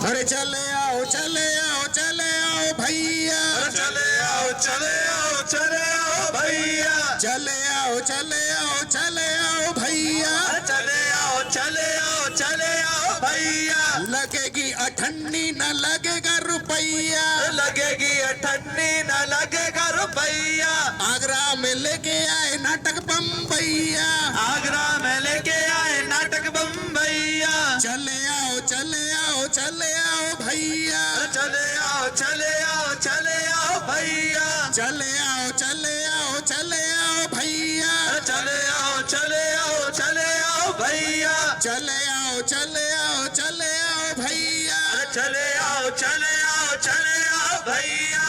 अरे चले आओ चले आओ चले आओ भैया, चले आओ चले आओ चले आओ भैया, चले आओ चले आओ चले आओ भैया, चले आओ चले आओ चले आओ भैया। लगेगी अठन्नी न लगेगा रुपैया, लगेगी अठन्नी न लगेगा रुपैया। आगरा में लेके आए नाटक बम्बैया, आगरा में लेके आए नाटक बम्बैया। चले आओ चले आओ चले आओ भैया, चले आओ चले आओ चले आओ भैया, चले आओ चले आओ चले आओ भैया, चले आओ चले आओ चले आओ भैया, चले आओ चले आओ चले आओ भैया, चले आओ चले आओ चले आओ भैया।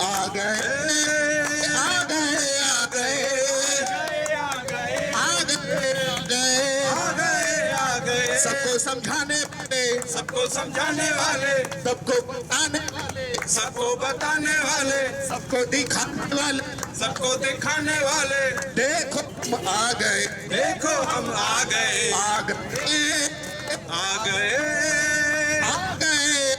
आ गए आ गए आ गए आ गए आ गए सबको समझाने वाले, सबको समझाने वाले, सबको बताने वाले, सबको बताने वाले, सबको दिखाने वाले, सबको दिखाने वाले। देखो हम आ गए, देखो हम आ गए आ गए आ गए आ गए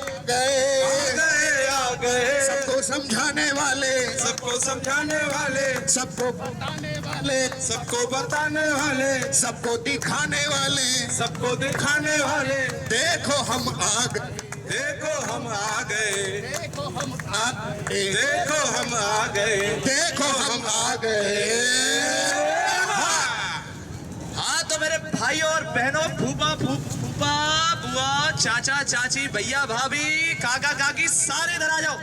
आ गए। सबको समझाने वाले, सबको समझाने वाले, सबको बताने वाले, सबको बताने वाले, सबको दिखाने वाले, सबको दिखाने वाले। देखो हम आ गए, देखो हम आ गए, देखो हम आ गए, देखो हम आ गए, देखो हम आ गए। हाँ तो मेरे भाई और बहनों, फूफा फूफा बुआ चाचा चाची भैया भाभी काका काकी सारे इधर आ जाओ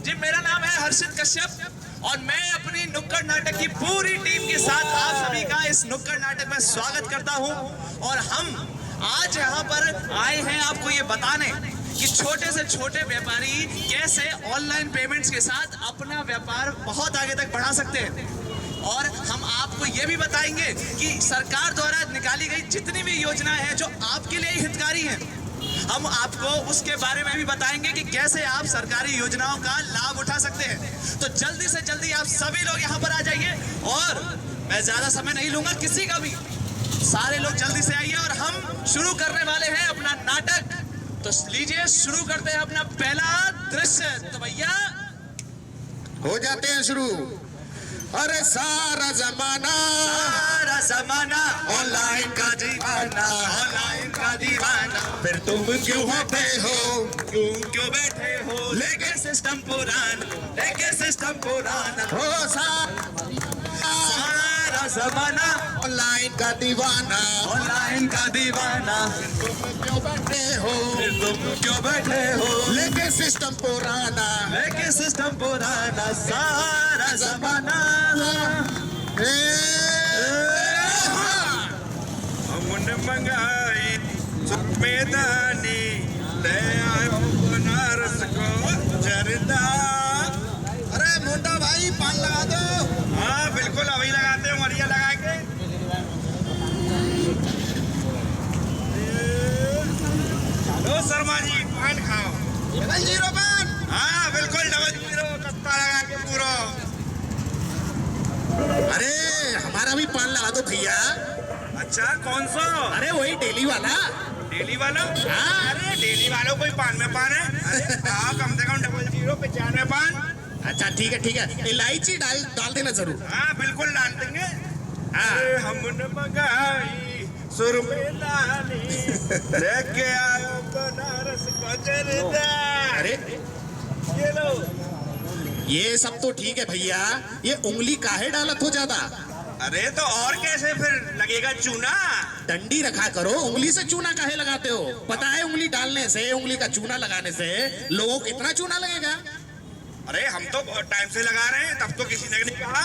जी। मेरा नाम है हर्षित कश्यप और मैं अपनी नुक्कड़ नाटक की पूरी टीम के साथ आप सभी का इस नुक्कड़ नाटक में स्वागत करता हूं। और हम आज यहाँ पर आए हैं आपको ये बताने कि छोटे से छोटे व्यापारी कैसे ऑनलाइन पेमेंट्स के साथ अपना व्यापार बहुत आगे तक बढ़ा सकते हैं। और हम आपको ये भी बताएंगे कि सरकार द्वारा निकाली गई जितनी भी योजनाएं हैं जो आपके लिए हितकारी हैं, हम आपको उसके बारे में भी बताएंगे कि कैसे आप सरकारी योजनाओं का लाभ उठा सकते हैं। तो जल्दी से जल्दी आप सभी लोग यहाँ पर आ जाइए और मैं ज्यादा समय नहीं लूंगा किसी का भी, सारे लोग जल्दी से आइए और हम शुरू करने वाले हैं अपना नाटक। तो लीजिए शुरू करते हैं अपना पहला दृश्य। तो भैया हो जाते हैं शुरू। अरे सारा जमाना ऑनलाइन का दीवाना, ऑनलाइन का दीवाना। फिर तुम क्यों होते हो, क्यों बैठे हो लेके सिस्टम पुराना, लेके सिस्टम पुराना। हो सारा जमाना ऑनलाइन का दीवाना, ऑनलाइन का दीवाना। क्यों बैठे हो, फिर तुम क्यों बैठे हो लेके सिस्टम पुराना। लेके सिस्टम पुराना। सारा जमाना हमने मंगाई मैदानी, ले आयो बनारस को जरदा। अरे मोटा भाई पान लगा दो। हाँ बिल्कुल अभी लगाते हैं, मरिया लगा के। लो शर्मा जी पान खाओ। डबल जीरो पान। हाँ बिल्कुल डबल जीरो कत्ता लगा के पूरा। अरे हमारा भी पान लगा दो भैया। अच्छा कौन सा? अरे वही डेली वाला। डेली वाला? हाँ। अरे डेली वालों कोई पान में पान है? अरे हाँ कम से कम 0095 पान। अच्छा ठीक है इलायची डाल देना जरूर। हाँ बिल्कुल डाल देंगे। हाँ। अरे हमने मंगाई सुरमे लाली, लेके आओ बनारस को जरदा। अरे ये लो। ये सब तो ठीक है भैया, ये उंगली काहे डालत हो ज्यादा? अरे तो और कैसे फिर लगेगा चूना? डंडी रखा करो, उंगली से चूना काहे लगाते हो? पता है उंगली डालने से, उंगली का चूना लगाने से लोगों को कितना चूना लगेगा? अरे हम तो बहुत टाइम से लगा रहे हैं, तब तो किसी ने नहीं कहा।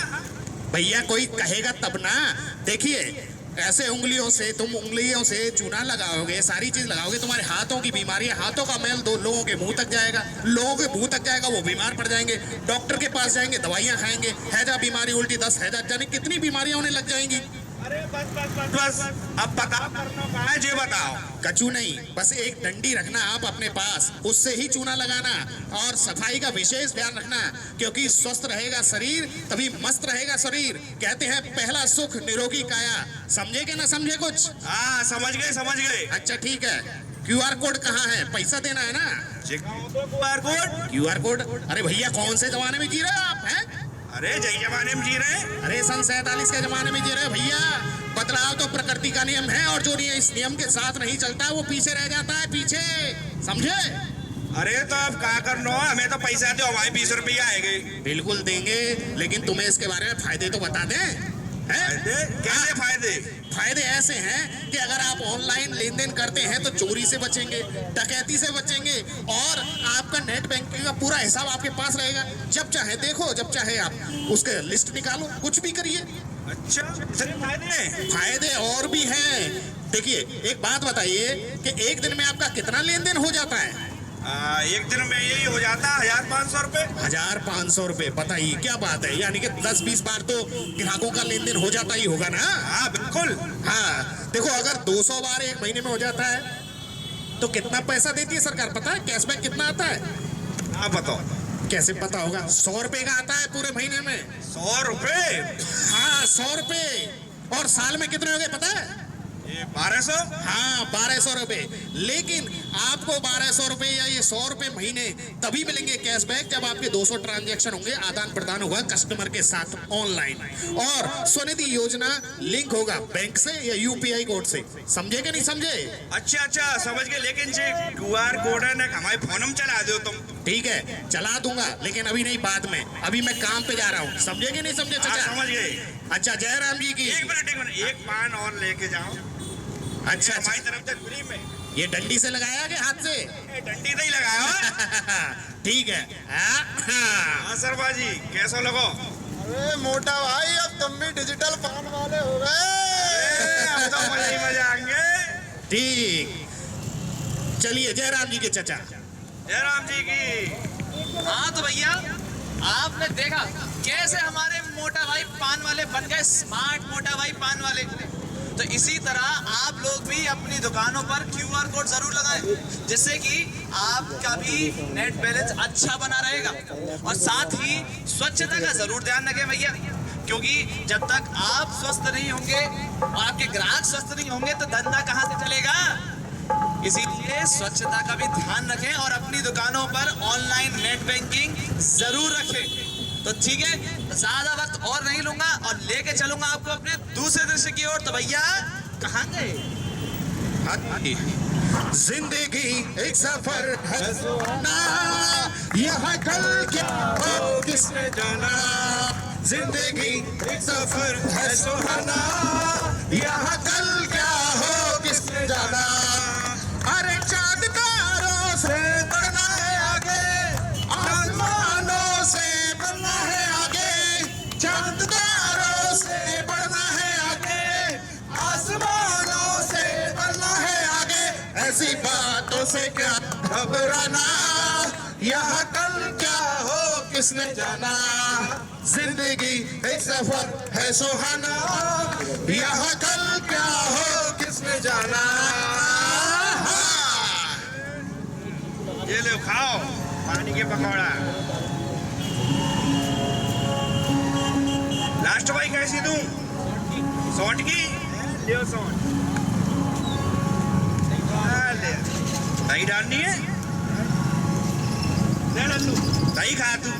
भैया कोई कहेगा तब ना। देखिए ऐसे उंगलियों से तुम उंगलियों से चूना लगाओगे, सारी चीज लगाओगे, तुम्हारे हाथों की बीमारी है, हाथों का मैल दो लोगों के मुंह तक जाएगा, लोगों के मुंह तक जाएगा, वो बीमार पड़ जाएंगे, डॉक्टर के पास जाएंगे, दवाइयां खाएंगे, हैजा बीमारी, उल्टी दस्त, हैजा, जाने कितनी बीमारियां उन्हें लग जाएंगी। अरे बस अब बताओ करना कहाँ है जे बताओ। कचू नहीं, बस एक डंडी रखना आप अपने पास, उससे ही चूना लगाना और सफाई का विशेष ध्यान रखना, क्योंकि स्वस्थ रहेगा शरीर तभी मस्त रहेगा शरीर। कहते हैं पहला सुख निरोगी काया। समझे कि ना समझे कुछ? हाँ समझ गए समझ गए। अच्छा ठीक है, क्यूआर कोड कहाँ है? पैसा देना है ना? QR code. QR code? अरे भैया कौन से जमाने में जी रहे हो आप हैं? अरे जय जमाने में जी रहे हैं। अरे सन 47 के जमाने में जी रहे हो भैया। बदलाव तो प्रकृति का नियम है और जो इस नियम के साथ नहीं चलता वो पीछे रह जाता है, पीछे। समझे? अरे तो अब क्या करना है, हमें तो पैसा दो, हमारे 20 रुपया आएंगे। बिल्कुल देंगे, लेकिन तुम्हें इसके बारे में फायदे तो बता दें। फायदे? कैसे फायदे? फायदे ऐसे हैं कि अगर आप ऑनलाइन लेन देन करते हैं तो चोरी से बचेंगे, डकैती से बचेंगे और आपका नेट बैंकिंग का पूरा हिसाब आपके पास रहेगा। जब चाहे देखो, जब चाहे आप उसके लिस्ट निकालो, कुछ भी करिए। अच्छा इतने फायदे? फायदे और भी हैं। देखिए एक बात बताइए कि एक दिन में आपका कितना लेन देन हो जाता है? एक दिन में यही हो जाता है 1500 रुपए। 1500 रुपए? बताइए क्या बात है, यानी कि 10-20 बार तो ग्राहकों का लेन देन हो जाता ही होगा ना? हाँ बिल्कुल। हाँ देखो, अगर 200 बार एक महीने में हो जाता है तो कितना पैसा देती है सरकार पता है? कैशबैक कितना आता है? हाँ बताओ। कैसे पता होगा? 100 रुपए का आता है पूरे महीने में। 100 रुपए? हाँ 100 रुपए। और साल में कितने हो गए पता है? ये 1200? हाँ 1200 रुपए। लेकिन आपको 1200 रुपए या ये 100 रुपए महीने तभी मिलेंगे कैशबैक जब आपके 200 ट्रांजैक्शन होंगे, आदान प्रदान होगा कस्टमर के साथ ऑनलाइन, और स्वनिधि योजना लिंक होगा बैंक से या यूपीआई कोड से। समझे कि नहीं समझे? अच्छा समझ गए, लेकिन जे QR कोड है ना हमारे फोन में चला दो तुम। ठीक है चला दूंगा, लेकिन अभी नहीं, बाद में। अभी मैं काम पे जा रहा हूँ। समझे कि नहीं समझे हाँ चाचा? समझ गए। अच्छा जयराम जी की। एक मिनट एक पान और लेके जाओ। अच्छा हमारी तरफ से फ्री में। ये डंडी से लगाया कि हाथ से? डंडी नहीं लगाया। ठीक है। हाँ शर्मा जी कैसा लगो? अरे मोटा भाई अब तुम भी डिजिटल पान वाले हो गए। अब तो मजा ही मजा आएंगे। ठीक, चलिए जयराम जी के चाचा। जयराम जी की। हाँ तो भैया आपने देखा कैसे हमारे मोटा भाई पान वाले बन गए स्मार्ट मोटा भाई पान वाले। तो इसी तरह आप लोग भी अपनी दुकानों पर QR कोड जरूर लगाएं, जिससे कि आपका भी नेट बैलेंस अच्छा बना रहेगा। और साथ ही स्वच्छता का जरूर ध्यान रखें भैया, क्योंकि जब तक आप स्वस्थ नहीं होंगे और आपके ग्राहक स्वस्थ नहीं होंगे तो धंधा कहाँ से चलेगा। इसीलिए स्वच्छता का भी ध्यान रखें और अपनी दुकानों पर ऑनलाइन नेट बैंकिंग जरूर रखें। तो ठीक है, ज्यादा वक्त और नहीं लूंगा और लेके चलूंगा आपको अपने दूसरे दृश्य की ओर। तो भैया कहाँ गए? जिंदगी एक सफर है ना, यहाँ कल क्या हो किसने जाना। जिंदगी एक सफर है सुहाना, यहाँ कल क्या हो किसने जाना। अरे चांद तारों से बढ़ना है आगे, आसमानों से बढ़ना है आगे। चांद तारों से बढ़ना है आगे, आसमानों से बढ़ना है आगे। ऐसी बातों से क्या घबराना, यहाँ कल क्या हो किसने जाना। जिंदगी एक सफर है सुहाना, यहाँ कल क्या हो किसने जाना। ये लो खाओ पानी के पकौड़ा। लास्ट भाई कैसी दूं? सौंठ की ले सौंठ। ले दही डालनी है, ले लल्लू दही खा तू।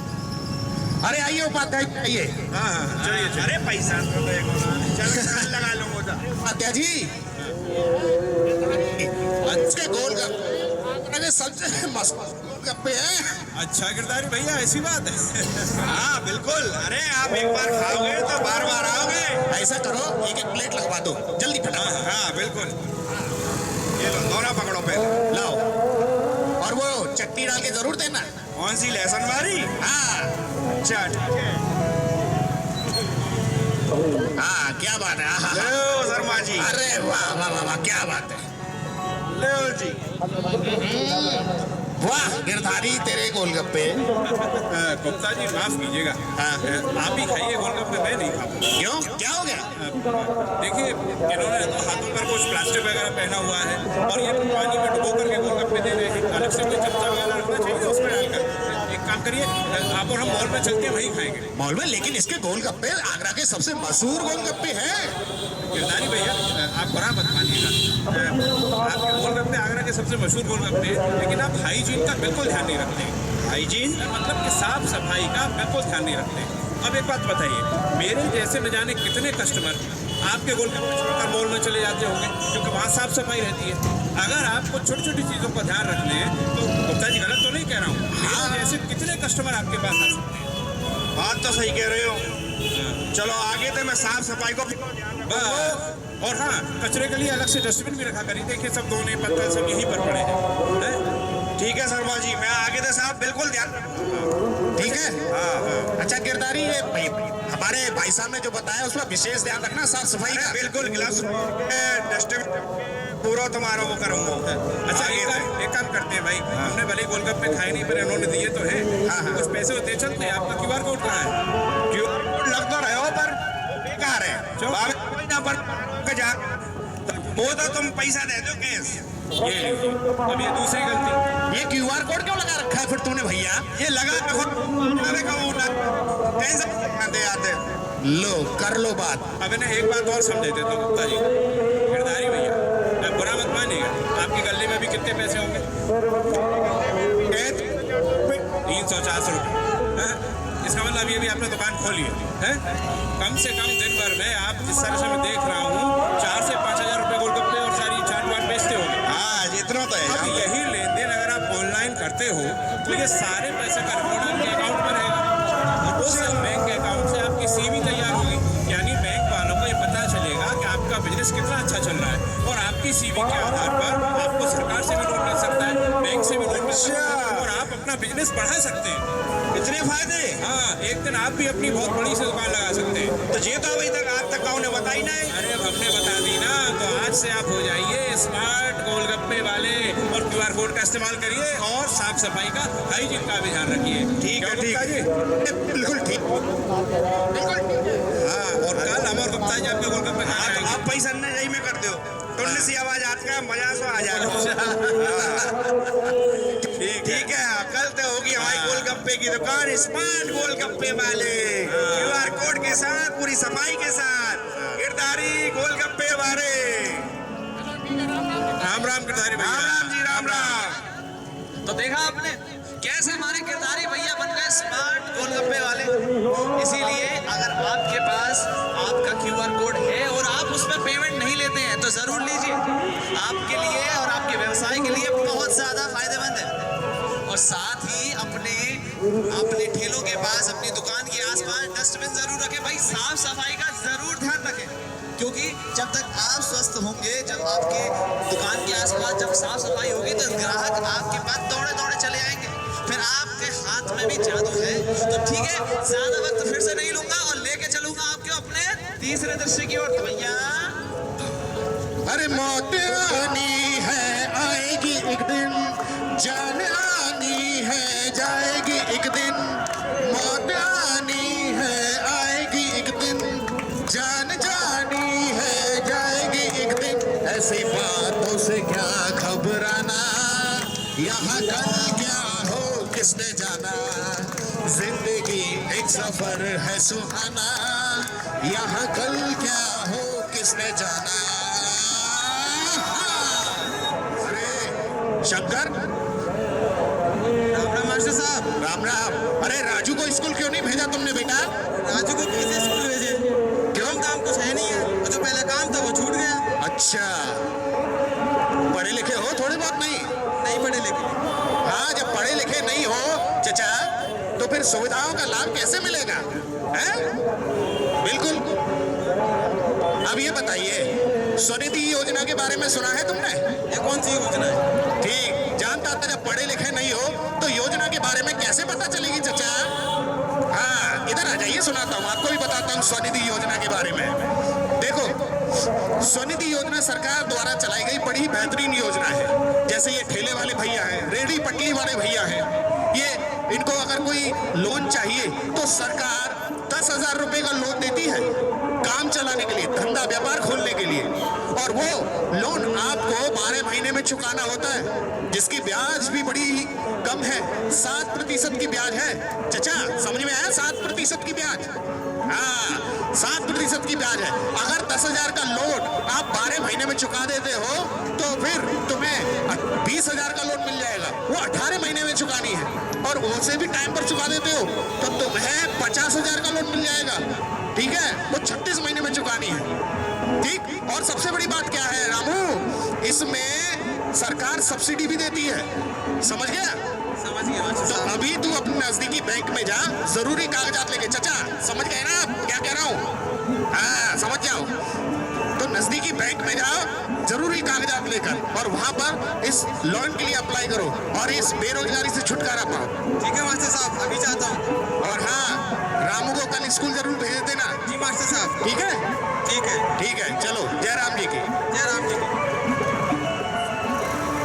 अरे आइए उपाध्याय जी, आइए। हाँ चलिए। अरे पैसा तो देखो ना, चल कल लगा लूंगा। उपाध्याय जी अच्छे गोलगप्पे सबसे मस्त गोलगप्पे हैं। अच्छा गिरधारी भैया ऐसी बात है? हाँ बिल्कुल। अरे आप एक बार खाओगे तो बार बार आओगे। ऐसा करो एक एक प्लेट लगवा दो जल्दी फटाफट। हाँ बिल्कुल। ये लो दोनों पकड़ो पे। लाओ, और वो चटनी डाल के जरूर देना। कौन सी लहसुन वाली? हाँ अच्छा ठीक है। हाँ क्या बात है। हाँ, हाँ। लो शर्मा जी। अरे वाह वाह वाह वाह, क्या बात है। लो जी। वाह गिरधारी तेरे गोलगप्पे। गुप्ता जी माफ कीजिएगा, आप ही खाइए गोलगप्पे, मैं नहीं खाऊंगा। क्यों, क्या हो गया? देखिए इन्होंने तो हाथों पर कुछ प्लास्टिक वगैरह पहना हुआ है और ये पानी में डुबो करके गोलगप्पे दे रहे हैं। अलग से कोई चमचा वगैरह रखना चाहिए उसमें डालकर। एक काम करिए, आप और हम मॉल में चलते हैं, वहीं खाएंगे। मॉल में? लेकिन इसके गोलगप्पे आगरा के सबसे मशहूर गोलगप्पे हैं। गिरधारी भैया आप बुरा मत मानिएगा, आपके गोलगप्पे आगरा के सबसे मशहूर गोलगप्पे हैं, लेकिन आप हाइजीन का बिल्कुल ध्यान नहीं रखते। हाइजीन मतलब कि साफ सफाई का बिल्कुल ध्यान नहीं रखते। अब एक बात बताइए, मेरे जैसे न जाने कितने कस्टमर आपके गोलगप्पे छोड़कर मॉल में चले जाते होंगे, क्योंकि वहाँ साफ सफाई रहती है। अगर आपको छोटी छोटी चीज़ों का ध्यान रख लें तो गुप्ता जी गलत तो नहीं कह रहा हूँ, मेरे जैसे कितने कस्टमर आपके पास आ सकते हैं। बात तो सही कह रहे हो। चलो आगे तो मैं साफ सफाई को बस। और हाँ, कचरे के लिए अलग से डस्टबिन भी रखा करिए। देखिए सब दोने पत्थर सब यहीं पर पड़े हैं। ठीक है शर्मा जी, मैं आगे तो साहब बिल्कुल ध्यान रखूंगा। ठीक है। हाँ। अच्छा गिरधारी, ये हमारे भाई साहब ने जो बताया उसमें विशेष ध्यान रखना साफ सफाई का। बिल्कुल गिलास डस्टबिन पूरा तुम्हारा वो करूंगा। अच्छा एक काम करते हैं भाई, हमने भले गोलगप्पे खाए नहीं पर इन्होंने दिए तो है। कुछ पैसे होते चलते हैं। आपका क्यूआर कोड कहाँ है? क्यों लग तो रहे हो पर बेकार है। वो तो तुम पैसा दे दो कैश। ये लीजिए। अब ये दूसरी गलती। ये क्यूआर कोड क्यों लगा रखा है फिर तूने भैया? ये लगा रखो, टेंशन दे आते। लो कर लो बात। अब इन्हें एक बात और समझे देते हो गुप्ता जी, गिरधारी भैया, मैं बुरा मत मानिएगा, आपकी गले में भी कितने पैसे होंगे? 340 रुपये। इसका मतलब ये भी आपने दुकान खोली है? कम से कम दिन भर में आप जिस तरह से मैं देख रहा हूँ 4 से 5 हजार रुपये गोलगप्पे और सारी चाट वाट बेचते हो। हाँ जितना तो अब है। यही लेन देन अगर आप ऑनलाइन करते हो तो ये सारे पैसे का रिकॉर्ड आपके अकाउंट में रहेगा और उस बैंक के अकाउंट से आपकी सीवी तैयार होगी। यानी बैंक वालों को ये पता चलेगा कि आपका बिजनेस कितना अच्छा चल रहा है और आपकी सीवी के आधार पर आपको सरकार से भी लोन मिल सकता है, बैंक से भी लोन मिल सकता है और आप अपना बिजनेस बढ़ा सकते हैं। इतने फायदे। हाँ, एक दिन आप भी अपनी बहुत बड़ी सी दुकान लगा सकते हैं। तो ये तो अभी तक आज तक उन्हें बताई नहीं। अरे अब हमने बता दी ना, तो आज से आप हो जाइए स्मार्ट गोलगप्पे वाले और क्यूआर कोड का इस्तेमाल करिए और साफ सफाई का, हाइजीन का भी ध्यान रखिए। ठीक है, गुप्ता जी? बिल्कुल ठीक, बिल्कुल ठीक। हाँ, और कल हम और गुप्ता जी आपके गोलगप्पे खाने हाँ, तो आएंगे। आप पैसा नहीं यही में कर दो, टुन्न सी आवाज आती है, मजा सो आ जाएगा। ठीक है, कल तो होगी हमारी गोलगप्पे की दुकान स्मार्ट गोलगप्पे वाले, क्यूआर कोड के साथ, पूरी सफाई के साथ, गिरधारी गोलगप्पे वाले। राम राम गिरधारी भैया। राम राम जी, राम राम। तो देखा आपने कैसे हमारे गिरधारी भैया बन गए स्मार्ट गोलगप्पे वाले। इसीलिए अगर आपके पास आपका क्यूआर कोड है और आप उस पर पेमेंट नहीं लेते हैं तो जरूर लीजिए। आपके लिए और आपके व्यवसाय के लिए बहुत ज्यादा फायदेमंद है। और साथ ही अपने ठेलों के पास, अपनी दुकान के आसपास डस्टबिन जरूर रखें भाई। साफ सफाई का जरूर ध्यान रखें, क्योंकि जब तक आप स्वस्थ होंगे, जब आपके दुकान के आसपास जब साफ सफाई होगी तो ग्राहक आपके पास दौड़े दौड़े चले आएंगे। फिर आपके हाथ में भी जादू है। तो ठीक है, ज्यादा वक्त फिर से नहीं लूंगा और लेके चलूंगा आपको अपने तीसरे दृश्य की ओर। तो भैया अरे मौत आनी है, आएगी एक दिन, जान आनी है, जाएगी एक दिन। मौत आनी है, आएगी एक दिन, जान जानी है, जाएगी एक दिन। ऐसी बातों से क्या घबराना, यहाँ कल क्या हो किसने जाना। जिंदगी एक सफर है सुहाना, यहाँ कल क्या हो किसने जाना। अरे शंकर, राम राम मास्टर साहब। राम राम। अरे राजू को स्कूल क्यों नहीं भेजा तुमने बेटा? राजू को कैसे स्कूल भेजे? क्यों? काम कुछ है नहीं है, वो जो पहले काम था वो छूट गया। अच्छा, पढ़े लिखे हो थोड़े बहुत? नहीं पढ़े लिखे। हाँ, जब पढ़े लिखे नहीं हो चचा तो फिर सुविधाओं का लाभ कैसे मिलेगा? हैं? बिल्कुल। अब ये बताइए, स्वनिधि योजना के बारे में सुना है तुमने? ये कौन सी योजना है? ठीक, जानता था जब पढ़े लिखे नहीं हो तो योजना के बारे में कैसे पता चलेगी चचा? हाँ, इधर आ जाइए, सुनाता हूँ, आपको भी बताता हूँ स्वनिधि योजना के बारे में। देखो, स्वनिधि योजना सरकार द्वारा चलाई गई बड़ी बेहतरीन योजना है। जैसे ये ठेले वाले भैया हैं, रेहड़ी पटली वाले भैया हैं, ये इनको अगर कोई लोन चाहिए तो सरकार 10,000 रुपए का लोन देती है काम चलाने के लिए, धंधा व्यापार खोलने के लिए। और वो लोन आपको 12 महीने में चुकाना होता है, जिसकी ब्याज भी बड़ी कम है, 7% की ब्याज है। चचा समझ में आया? 7% की ब्याज, हाँ 7% की ब्याज है। अगर 10,000 का लोन आप 12 महीने में चुका देते हो तो फिर तुम्हें 20,000 का लोन मिल जाएगा, वो 18 महीने में चुकानी है। और उसे भी टाइम पर चुका देते हो तो तुम्हें 50,000 का लोन मिल जाएगा, ठीक है, वो 36 महीने में चुकानी है, ठीक। और सबसे बड़ी बात क्या है रामू, इसमें सरकार सब्सिडी भी देती है, समझ गया? समझ गया। तो अभी तू अपने नजदीकी बैंक में जा, जरूरी कागजात लेके, चचा समझ गए ना आप क्या कह रहा हूँ? हाँ समझ जाओ। तो नजदीकी बैंक में जाओ, जरूरी कागजात लेकर, और वहां पर इस लोन के लिए अप्लाई करो और इस बेरोजगारी से छुटकारा पाओ। ठीक है मास्टर साहब, अभी जाता हूँ। और हाँ, रामू को कल स्कूल जरूर भेज देना। जी मास्टर साहब। ठीक है ठीक है। ठीक है, चलो जय राम जी की। जय राम जी की।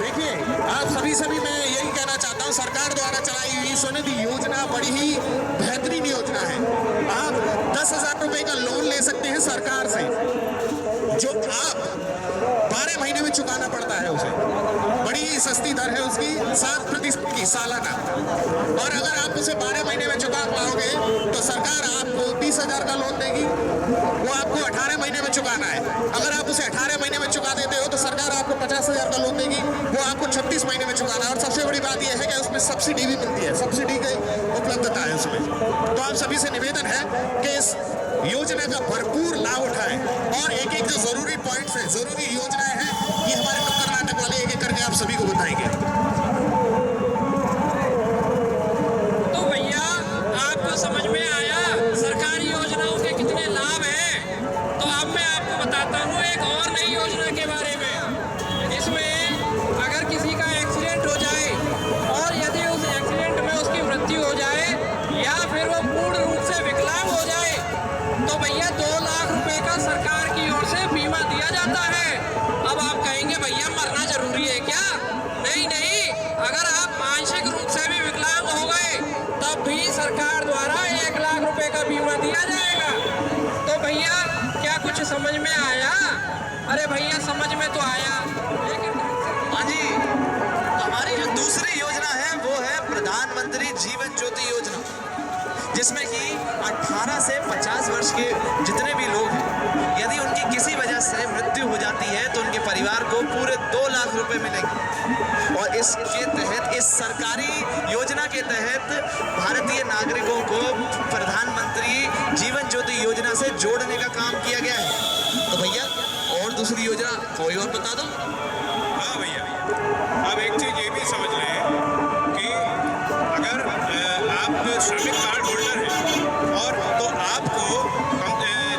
देखिए आप सभी मैं यही कहना चाहता हूँ, सरकार द्वारा चलाई हुई स्वनिधि योजना बड़ी ही बेहतरीन योजना है। आप 10,000 रुपए का लोन ले सकते हैं सरकार से, जो आप 12 महीने में चुकाना पड़ता है उसे। बड़ी ही सस्ती दर है उसकी, 7% की सालाना। और अगर आप उसे 12 महीने में चुका पाओगे तो सरकार आपको 30,000 का लोन देगी, वो आपको 18 महीने में चुकाना है। अगर आप उसे 18 महीने में चुका देते हो तो सरकार आपको 50,000 का लोन देगी, वो आपको 36 महीने में चुकाना है। और सबसे बड़ी बात यह है कि उसमें सब्सिडी भी मिलती है, सब्सिडी की उपलब्धता है उसमें। तो आप सभी से निवेदन है कि इस योजना का भरपूर लाभ उठाएं, और एक एक जो जरूरी पॉइंट्स है, जरूरी योजनाएं हैं, ये हमारे नुक्कड़ नाटक वाले एक एक करके आप सभी को बताएंगे। तो भैया आपको समझ में आया सरकारी योजनाओं के कितने लाभ हैं? तो अब मैं आपको बताता हूँ एक और नई योजना के बारे में। इसमें अगर किसी का एक्सीडेंट हो जाए और यदि उस एक्सीडेंट में उसकी मृत्यु हो जाए या फिर वो पूर्ण रूप से विकलांग हो जाए तो भैया 2 लाख रुपए का सरकार की ओर से बीमा दिया जाता है। अब आप कहेंगे भैया मरना जरूरी है क्या? नहीं नहीं, अगर आप आंशिक रूप से भी विकलांग हो गए तब भी सरकार द्वारा 1 लाख रुपए का बीमा दिया जाएगा। तो भैया क्या कुछ समझ में आया? अरे भैया समझ में तो आया, लेकिन हाँ जी, हमारी जो दूसरी योजना है वो है प्रधानमंत्री जीवन ज्योति योजना, जिसमें कि 18 से 50 वर्ष के जितने भी लोग हैं, यदि उनकी किसी वजह से मृत्यु हो जाती है तो उनके परिवार को पूरे 2 लाख रुपए मिलेंगे। और इसके तहत, इस सरकारी योजना के तहत भारतीय नागरिकों को प्रधानमंत्री जीवन ज्योति योजना से जोड़ने का काम किया गया है। तो भैया और दूसरी योजना कोई और बता दो। हाँ भैया, अब एक चीज़ ये भी समझ लें कि अगर आप श्रमिक कार्ड होल्डर हैं और तो आपको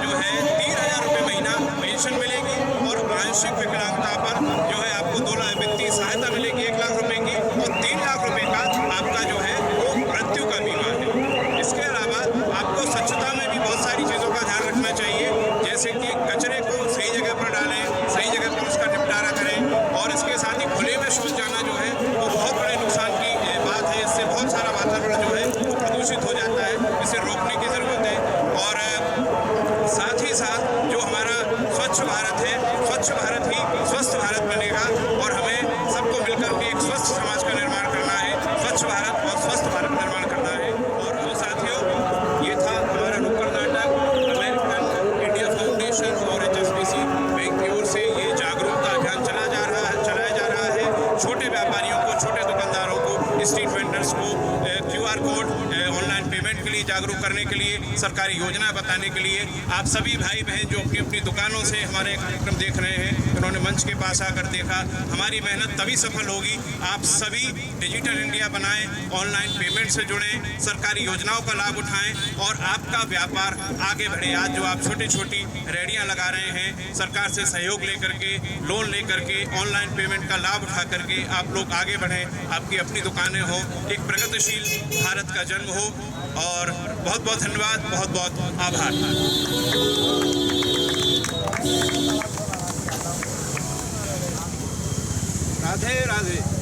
जो है 3,000 रुपये महीना पेंशन मिलेगी, और आंशिक विकलांगता पर जो है आपको 2 लाख वित्तीय सहायता मिलेगी 1 लाख रुपए की, और 3 लाख रुपए का आपका जो है वो मृत्यु का बीमा है। इसके अलावा आपको स्वच्छता में भी बहुत सारी चीज़ों का ध्यान रखना चाहिए, जैसे कि कचरे को सही जगह पर डालें, सही जगह पर उसका निपटारा करें, और इसके साथ ही खुले में शौच जाना जो है वो बहुत बड़े नुकसान की बात है। इससे बहुत सारा वातावरण जो है प्रदूषित हो जाता है, इसे रोकने की ज़रूरत है। और साथ ही साथ जो हमारा स्वच्छ भारत है, स्वच्छ भारत ही स्वस्थ भारत बनेगा, और हमें सबको मिलकर के एक स्वस्थ समाज का निर्माण करना है, स्वच्छ भारत और स्वस्थ भारत निर्माण करना है। और वो साथियों, ये था हमारा नुक्कड़ नाटक। अमेरिकन इंडिया फाउंडेशन और HSBC बैंक की ओर से ये जागरूकता अभियान चलाया जा रहा है। छोटे व्यापारियों को, छोटे दुकानदारों को, स्ट्रीट वेंडर्स को QR कोड ऑनलाइन पेमेंट के लिए जागरूक करने के लिए, सरकारी योजना बताने के लिए। आप सभी भाई बहन जो अपनी अपनी दुकानों से हमारे कार्यक्रम देख रहे हैं, उन्होंने मंच के पास आकर देखा, हमारी मेहनत तभी सफल होगी। आप सभी डिजिटल इंडिया बनाएं, ऑनलाइन पेमेंट से जुड़ें, सरकारी योजनाओं का लाभ उठाएं, और आपका व्यापार आगे बढ़े। आज जो आप छोटी छोटी रेहड़ियाँ लगा रहे हैं, सरकार से सहयोग लेकर के, लोन लेकर के, ऑनलाइन पेमेंट का लाभ उठा करके आप लोग आगे बढ़ें, आपकी अपनी दुकानें हों, एक प्रगतिशील भारत का जन्म हो। और बहुत बहुत धन्यवाद, बहुत बहुत आभार। राधे राधे।